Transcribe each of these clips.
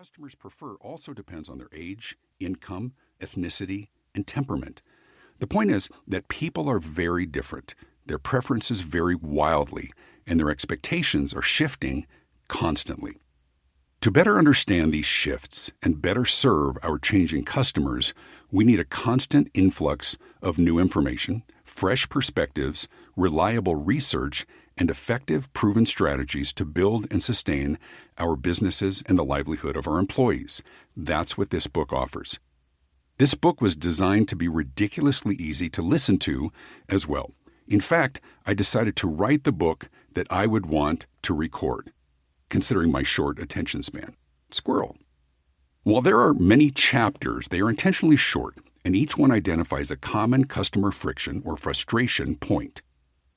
customers prefer also depends on their age, income, ethnicity, and temperament. The point is that people are very different. Their preferences vary wildly, and their expectations are shifting constantly. To better understand these shifts and better serve our changing customers, we need a constant influx of new information, fresh perspectives, reliable research, and effective, proven strategies to build and sustain our businesses and the livelihood of our employees. That's what this book offers. This book was designed to be ridiculously easy to listen to as well. In fact, I decided to write the book that I would want to record, considering my short attention span. Squirrel. While there are many chapters, they are intentionally short, and each one identifies a common customer friction or frustration point,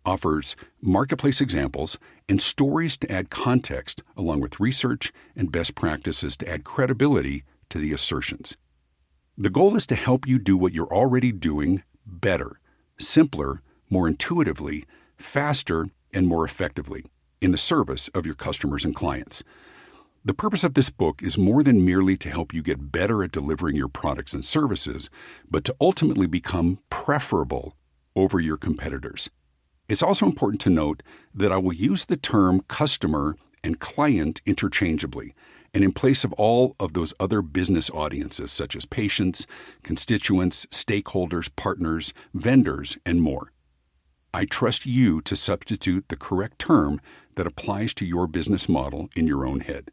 offers marketplace examples, and stories to add context, along with research and best practices to add credibility to the assertions. The goal is to help you do what you're already doing better, simpler, more intuitively, faster, and more effectively in the service of your customers and clients. The purpose of this book is more than merely to help you get better at delivering your products and services, but to ultimately become preferable over your competitors. It's also important to note that I will use the term customer and client interchangeably, and in place of all of those other business audiences such as patients, constituents, stakeholders, partners, vendors, and more. I trust you to substitute the correct term that applies to your business model in your own head.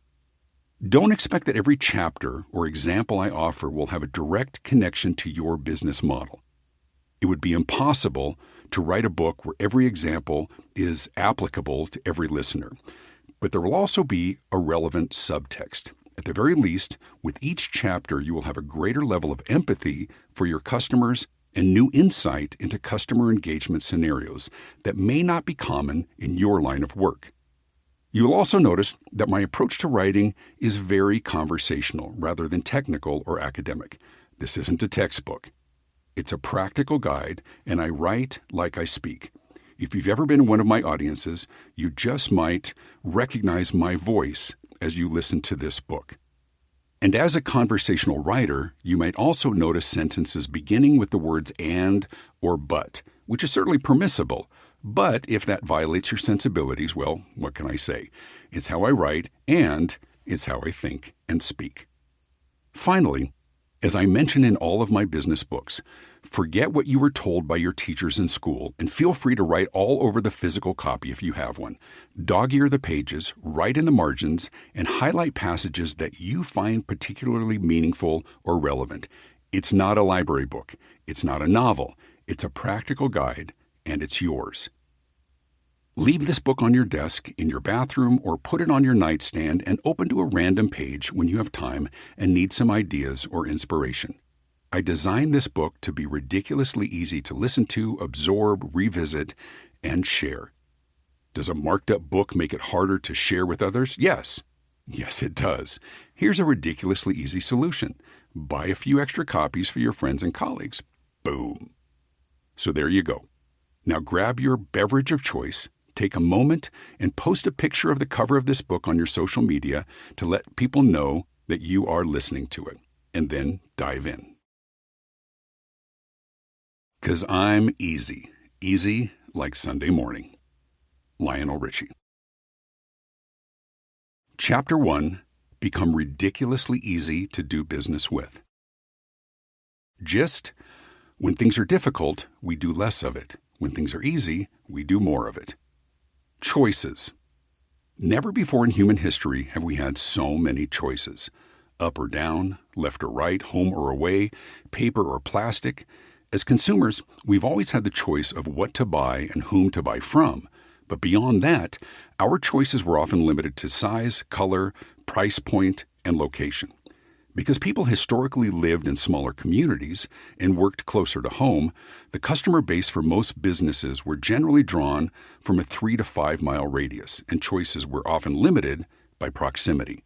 Don't expect that every chapter or example I offer will have a direct connection to your business model. It would be impossible to write a book where every example is applicable to every listener, but there will also be a relevant subtext. At the very least, with each chapter, you will have a greater level of empathy for your customers and new insight into customer engagement scenarios that may not be common in your line of work. You will also notice that my approach to writing is very conversational rather than technical or academic. This isn't a textbook. It's a practical guide, and I write like I speak. If you've ever been in one of my audiences, you just might recognize my voice as you listen to this book. And as a conversational writer, you might also notice sentences beginning with the words and or but, which is certainly permissible. But if that violates your sensibilities, well, what can I say? It's how I write, and it's how I think and speak. Finally, as I mention in all of my business books, forget what you were told by your teachers in school and feel free to write all over the physical copy if you have one. Dog-ear the pages, write in the margins, and highlight passages that you find particularly meaningful or relevant. It's not a library book. It's not a novel. It's a practical guide, and it's yours. Leave this book on your desk, in your bathroom, or put it on your nightstand and open to a random page when you have time and need some ideas or inspiration. I designed this book to be ridiculously easy to listen to, absorb, revisit, and share. Does a marked up book make it harder to share with others? Yes. Yes, it does. Here's a ridiculously easy solution. Buy a few extra copies for your friends and colleagues. Boom. So there you go. Now grab your beverage of choice, take a moment, and post a picture of the cover of this book on your social media to let people know that you are listening to it, and then dive in. 'Cause I'm easy. Easy like Sunday morning. Lionel Richie. Chapter 1. Become ridiculously easy to do business with. Gist: when things are difficult, we do less of it. When things are easy, we do more of it. Choices. Never before in human history have we had so many choices. Up or down, left or right, home or away, paper or plastic. As consumers, we've always had the choice of what to buy and whom to buy from. But beyond that, our choices were often limited to size, color, price point, and location. Because people historically lived in smaller communities and worked closer to home, the customer base for most businesses were generally drawn from a 3 to 5 mile radius, and choices were often limited by proximity.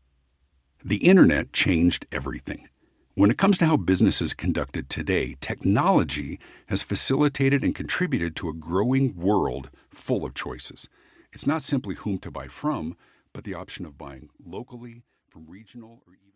The internet changed everything. When it comes to how business is conducted today, technology has facilitated and contributed to a growing world full of choices. It's not simply whom to buy from, but the option of buying locally, from regional, or even